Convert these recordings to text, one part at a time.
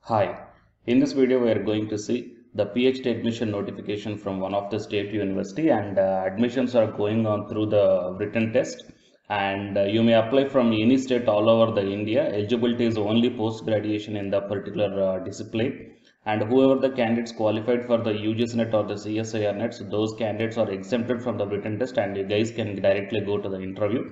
Hi, in this video we are going to see the PhD admission notification from one of the state university, and admissions are going on through the written test, and you may apply from any state all over the India. Eligibility is only post graduation in the particular discipline, and whoever the candidates qualified for the UGC net or the CSIR nets, those candidates are exempted from the written test and you guys can directly go to the interview.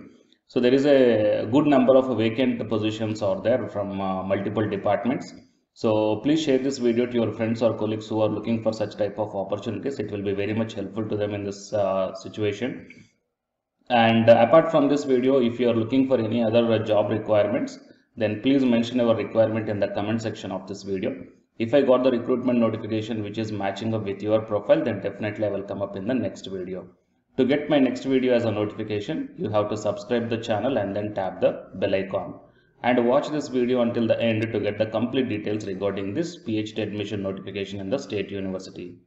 So there is a good number of vacant positions are there from multiple departments. So please share this video to your friends or colleagues who are looking for such type of opportunities. It will be very much helpful to them in this situation. And apart from this video, if you are looking for any other job requirements, then please mention our requirement in the comment section of this video. If I got the recruitment notification which is matching up with your profile, then definitely I will come up in the next video. To get my next video as a notification, you have to subscribe the channel and then tap the bell icon. And watch this video until the end to get the complete details regarding this PhD admission notification in the state university.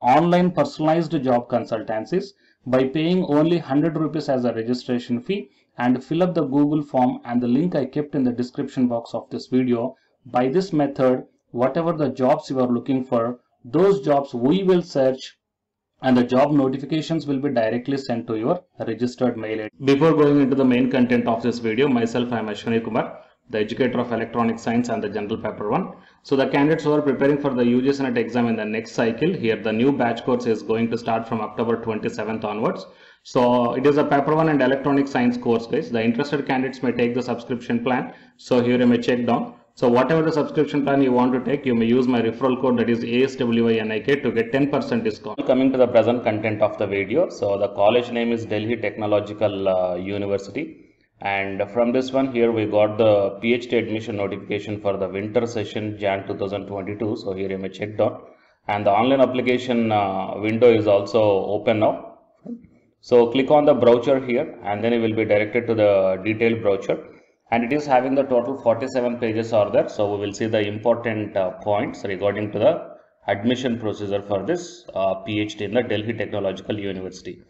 Online personalized job consultancies by paying only 100 rupees as a registration fee, and fill up the Google form and the link I kept in the description box of this video. By this method, whatever the jobs you are looking for, those jobs we will search and the job notifications will be directly sent to your registered mail ID. Before going into the main content of this video, myself I am Ashwani Kumar, the educator of electronic science and the general paper 1. So the candidates who are preparing for the UGC NET exam in the next cycle, here the new batch course is going to start from October 27th onwards. So it is a paper 1 and electronic science course, guys. The interested candidates may take the subscription plan. So here you may check down. So whatever the subscription plan you want to take, you may use my referral code, that is ASWINIK, to get 10% discount. Coming to the present content of the video. So the college name is Delhi Technological University. And from this one here we got the PhD admission notification for the winter session Jan 2022. So here you may check down. And the online application window is also open now. So click on the brochure here and then you will be directed to the detailed brochure. And it is having the total 47 pages are there. So we will see the important points regarding to the admission procedure for this PhD in the Delhi Technological University.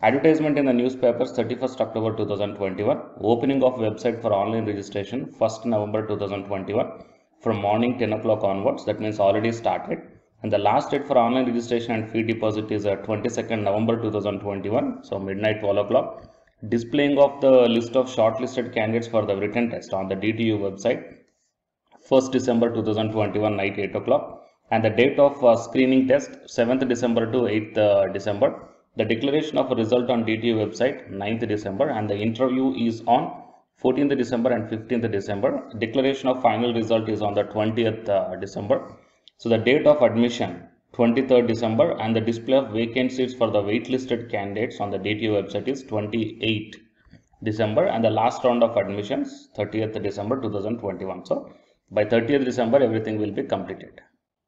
Advertisement in the newspapers 31st October 2021. Opening of website for online registration 1st November 2021 from morning 10 o'clock onwards. That means already started. And the last date for online registration and fee deposit is 22nd November 2021. So midnight 12 o'clock. Displaying of the list of shortlisted candidates for the written test on the DTU website 1st December 2021 night 8 o'clock, and the date of screening test 7th December to 8th December. The declaration of a result on DTU website 9th December, and the interview is on 14th December and 15th December. Declaration of final result is on the 20th December. So the date of admission 23rd December, and the display of vacant seats for the waitlisted candidates on the DTU website is 28th December, and the last round of admissions 30th December 2021. So by 30th December everything will be completed.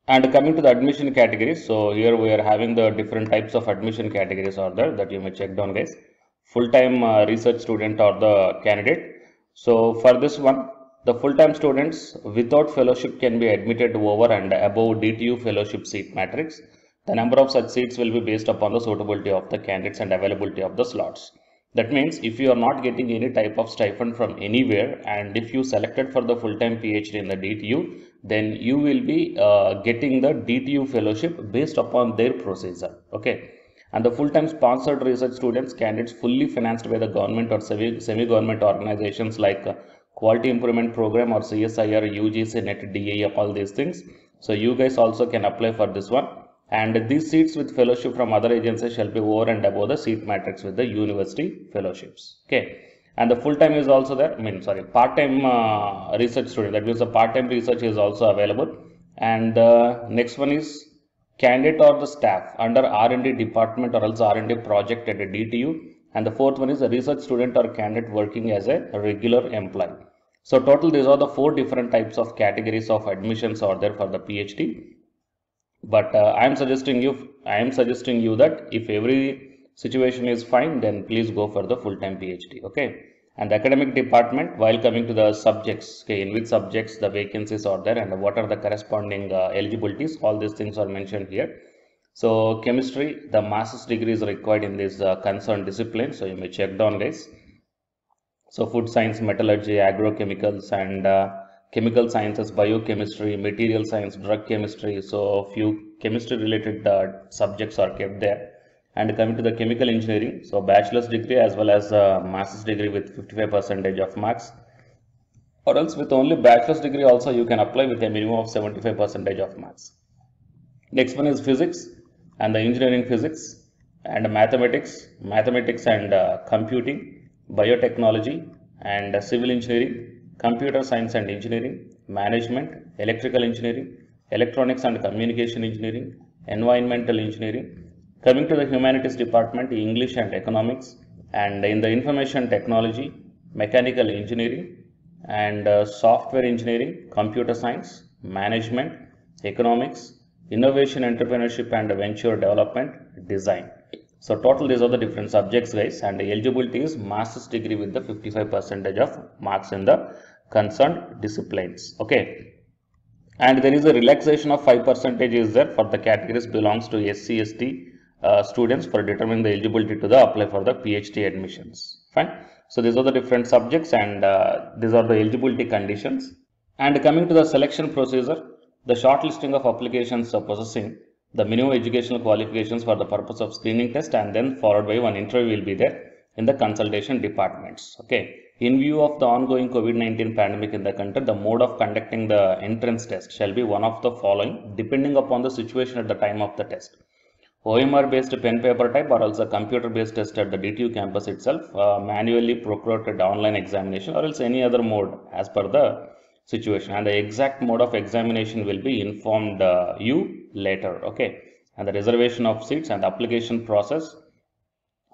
And coming to the admission categories, so here we are having the different types of admission categories are there that you may check down, guys. Full-time research student or the candidate. So for this one, the full-time students without fellowship can be admitted over and above DTU fellowship seat matrix. The number of such seats will be based upon the suitability of the candidates and availability of the slots. That means if you are not getting any type of stipend from anywhere, and if you selected for the full-time PhD in the DTU, then you will be getting the DTU fellowship based upon their procedure. Okay. And the full-time sponsored research students, candidates fully financed by the government or semi-government organizations like Quality Improvement Program or CSIR, UGC, NET, DAE, all these things. So you guys also can apply for this one. And these seats with fellowship from other agencies shall be over and above the seat matrix with the university fellowships. Okay. And the full-time is also there. Part-time research student. That means the part-time research is also available. And next one is candidate or the staff under R&D department or else R&D project at a DTU. And the fourth one is a research student or candidate working as a regular employee. So total these are the 4 different types of categories of admissions are there for the PhD. But I am suggesting you that if every situation is fine, then please go for the full-time PhD. Okay. And the academic department, while coming to the subjects, okay, in which subjects the vacancies are there and what are the corresponding eligibilities, all these things are mentioned here. So chemistry, the master's degree is required in this concerned discipline. So you may check down, guys. So food science, metallurgy, agrochemicals, and chemical sciences, biochemistry, material science, drug chemistry. So few chemistry related subjects are kept there. And coming to the chemical engineering, so bachelor's degree as well as master's degree with 55% of marks, or else with only bachelor's degree also you can apply with a minimum of 75% of marks. Next one is physics and the engineering physics and mathematics and computing, biotechnology and civil engineering, computer science and engineering, management, electrical engineering, electronics and communication engineering, environmental engineering. Coming to the humanities department, English and economics, and in the information technology, mechanical engineering and software engineering, computer science, management, economics, innovation, entrepreneurship and venture development, design. So total these are the different subjects guys, and eligibility is master's degree with the 55% of marks in the concerned disciplines. Okay, and there is a relaxation of 5% is there for the categories belongs to SC/ST students for determining the eligibility to the apply for the PhD admissions. Fine. So these are the different subjects and these are the eligibility conditions. And coming to the selection procedure, the shortlisting of applications possessing the minimum educational qualifications for the purpose of screening test, and then followed by one interview will be there in the consultation departments. Okay. In view of the ongoing COVID-19 pandemic in the country, the mode of conducting the entrance test shall be one of the following, depending upon the situation at the time of the test. OMR based pen paper type, or else a computer based test at the DTU campus itself, manually procured online examination, or else any other mode as per the situation, and the exact mode of examination will be informed you later. Okay, and the reservation of seats and the application process.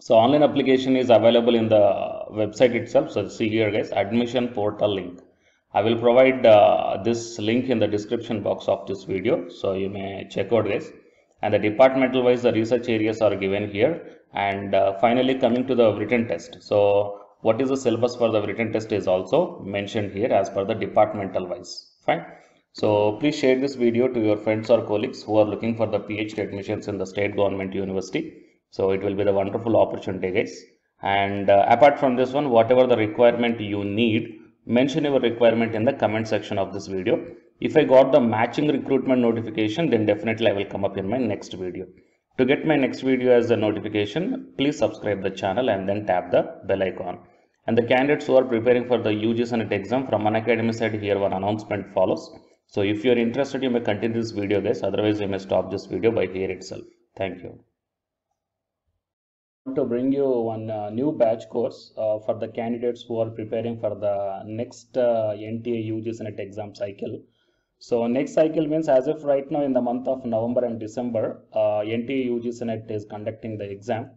So online application is available in the website itself. So see here guys, admission portal link. I will provide this link in the description box of this video, so you may check out this. And the departmental wise the research areas are given here. And finally coming to the written test. So what is the syllabus for the written test is also mentioned here as per the departmental wise. Fine. So please share this video to your friends or colleagues who are looking for the PhD admissions in the state government university. So it will be the wonderful opportunity guys. And apart from this one, whatever the requirement you need, mention your requirement in the comment section of this video. If I got the matching recruitment notification, then definitely I will come up in my next video. To get my next video as a notification, please subscribe the channel and then tap the bell icon. And the candidates who are preparing for the UGC NET exam from Unacademy side, here one announcement follows. So if you are interested, you may continue this video guys. Otherwise, you may stop this video by here itself. Thank you. To bring you one new batch course for the candidates who are preparing for the next NTA UGC NET exam cycle. So next cycle means as of right now in the month of November and December, NTA UGC NET is conducting the exam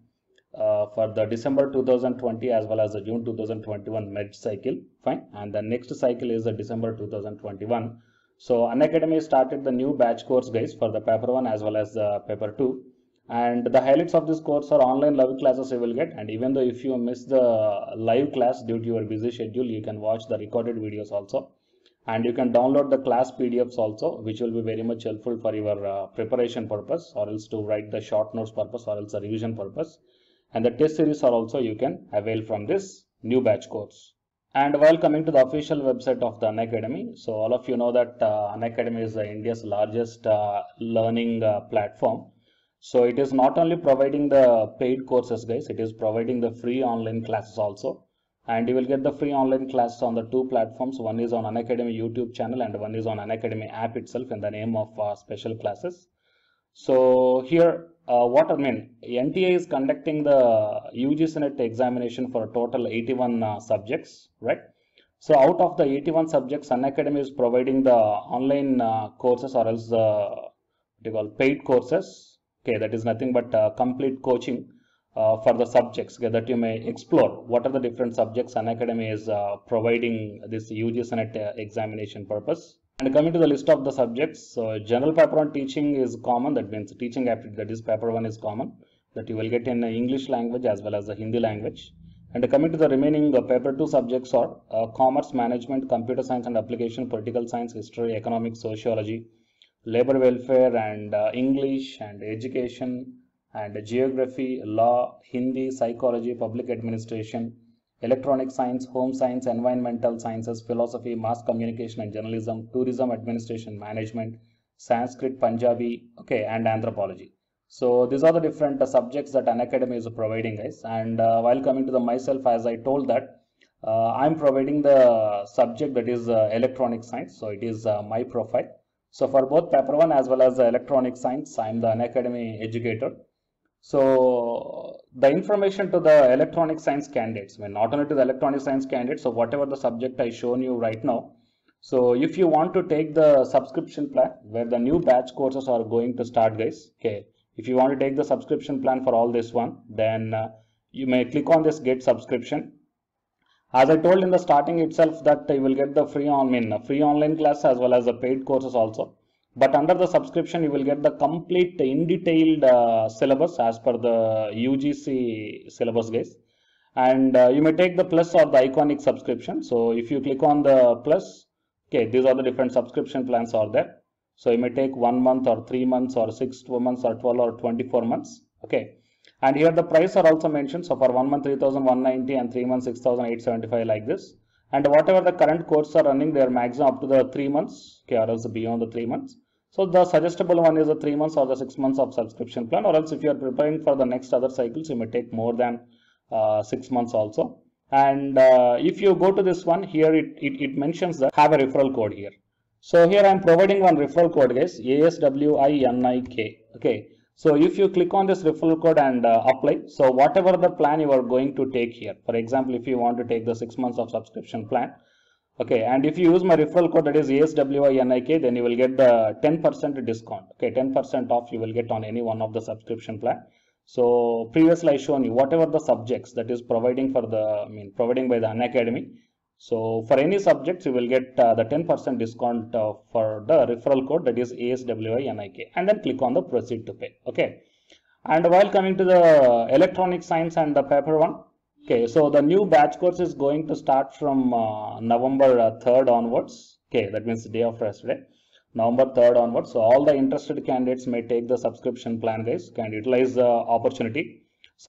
for the December 2020 as well as the June 2021 med cycle. Fine. And the next cycle is the December 2021. So Unacademy started the new batch course guys for the paper 1 as well as the paper 2. And the highlights of this course are online live classes you will get. And even though if you miss the live class due to your busy schedule, you can watch the recorded videos also. And you can download the class PDFs also, which will be very much helpful for your preparation purpose, or else to write the short notes purpose, or else the revision purpose. And the test series are also you can avail from this new batch course. And while coming to the official website of the Unacademy, so all of you know that Unacademy is India's largest learning platform. So it is not only providing the paid courses guys, it is providing the free online classes also. And you will get the free online classes on the two platforms. One is on Unacademy YouTube channel and one is on Unacademy app itself in the name of special classes. So here what I mean, NTA is conducting the UGC NET examination for a total 81 subjects, right? So out of the 81 subjects, Unacademy is providing the online courses, or else what you call paid courses. Okay, that is nothing but complete coaching for the subjects that you may explore. What are the different subjects Unacademy is providing this UGC NET examination purpose. And coming to the list of the subjects, so general paper 1 teaching is common, that means teaching aptitude, that is paper 1 is common, that you will get in English language as well as the Hindi language. And coming to the remaining paper 2 subjects are commerce, management, computer science and application, political science, history, economics, sociology, labor welfare and English and education and geography, law, Hindi, psychology, public administration electronic science, home science, environmental sciences, philosophy, mass communication and journalism, tourism administration management, Sanskrit, Punjabi, okay, and anthropology. So these are the different subjects that Unacademy is providing, guys. And while coming to the myself, as I told that I'm providing the subject that is electronic science. So it is my profile. So for both paper 1 as well as electronic science, I'm the Unacademy educator. So the information to the electronic science candidates, I mean, not only to the electronic science candidates, so whatever the subject I shown you right now. So if you want to take the subscription plan where the new batch courses are going to start, guys, okay, if you want to take the subscription plan for all this one, then you may click on this get subscription. As I told in the starting itself that you will get the free online class as well as the paid courses also. But under the subscription, you will get the complete in detailed syllabus as per the UGC syllabus, guys. And you may take the plus or the iconic subscription. So if you click on the plus, okay, these are the different subscription plans are there. So you may take 1 month or 3 months or 6 months or 12 or 24 months. Okay. And here the price are also mentioned. So for 1 month 3,190 and 3 months 6,875 like this. And whatever the current course are running, they are maximum up to the 3 months, okay, or else beyond the 3 months. So the suggestible one is the 3 months or the 6 months of subscription plan, or else if you are preparing for the next other cycles, you may take more than 6 months also. And if you go to this one here, it mentions that have a referral code here. So here I am providing one referral code, guys, ASWINIK. Okay. So if you click on this referral code and apply, so whatever the plan you are going to take here, for example, if you want to take the 6 months of subscription plan, okay, and if you use my referral code that is ASWINIK, then you will get the 10% discount. Okay, 10% off you will get on any one of the subscription plan. So previously I shown you whatever the subjects that is providing for the, providing by the Unacademy. So for any subjects, you will get the 10% discount for the referral code that is ASWINIK, and then click on the proceed to pay. Okay. And while coming to the electronic science and the paper 1, okay, so the new batch course is going to start from November 3rd onwards. Okay, that means the day after yesterday, November 3rd onwards. So all the interested candidates may take the subscription plan, guys, can utilize the opportunity.